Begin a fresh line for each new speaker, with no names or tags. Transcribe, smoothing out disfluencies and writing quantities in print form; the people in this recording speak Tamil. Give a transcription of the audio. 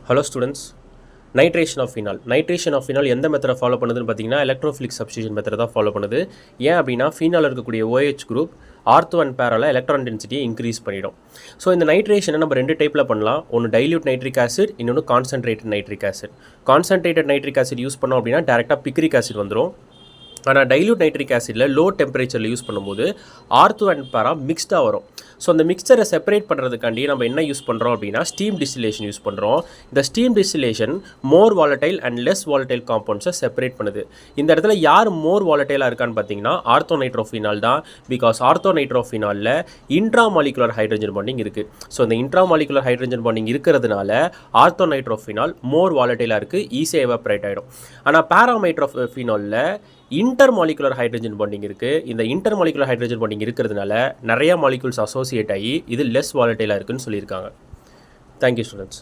Hello students. Nitration of phenol. Nitration of phenol எந்த மெத்தடை ஃபாலோ பண்ணுதுன்னு பார்த்தீங்கன்னா எலக்ட்ரோஃபிலிக் சப்ஸ்டியூஷன் மெத்தட் தான் ஃபாலோ பண்ணுது. ஏன் அப்படின்னா ஃபீனால் இருக்கக்கூடிய OH குரூப் ஆர்த்தோ அண்ட் பேரால எலக்ட்ரான் டென்சிட்டியை இன்க்ரீஸ் பண்ணிடும். ஸோ இந்த நைட்ரேஷனை நம்ம ரெண்டு டைப்பில் பண்ணலாம். ஒன்று டைல்யூட் நைட்ரிக் ஆசிட், இன்னொன்று concentrated nitric acid. Concentrated nitric acid use பண்ணோம் அப்படின்னா டேரெக்டாக பிக்ரிக் ஆசிட் வந்துடும். ஆனால் டைல்யூட் நைட்ரிக் ஆசிடில் லோ டெம்பரேச்சரில் யூஸ் பண்ணும்போது ஆர்த்தோ அண்ட் பேரா மிக்ஸ்டாக வரும். ஸோ அந்த மிக்சரை செப்பரேட் பண்ணுறதுக்காண்டி நம்ம என்ன யூஸ் பண்ணுறோம் அப்படின்னா ஸ்டீம் டிஸ்டிலேஷன் யூஸ் பண்ணுறோம். இந்த steam distillation more volatile and less volatile காம்பவுண்ட்ஸை செப்பரேட் பண்ணுது. இந்த இடத்துல யார் மோர் வாலடைலாக இருக்கான்னு பார்த்தீங்கன்னா ஆர்த்தோ நைட்ரோஃபினால் தான். பிகாஸ் ஆர்த்தோ நைட்ரோஃபினாலில் இன்ட்ராமாலிகுலர் ஹைட்ரஜன் பாண்டிங் இருக்குது. ஸோ இந்த இன்ட்ராமாலிகுலர் ஹைட்ரஜன் பாண்டிங் இருக்கிறதுனால ஆர்த்தோ நைட்ரோஃபினால் மோர் வாலடைலாக இருக்குது, ஈஸியாக எவாப்ரேட் ஆகிடும். ஆனால் பேராமைட்ரோஃபினாலில் இன்டர்மாலிகுலர் ஹைட்ரஜன் பாண்டிங் இருக்குது. இந்த இன்டர்மாலிகுலர் ஹைட்ரஜன் பாண்டிங் இருக்கிறதுனால நிறைய மாலிகூல்ஸ் அசோசியேட் ஆகி இது லெஸ் வாலடைலாக இருக்குன்னு சொல்லியிருக்காங்க. Thank you students.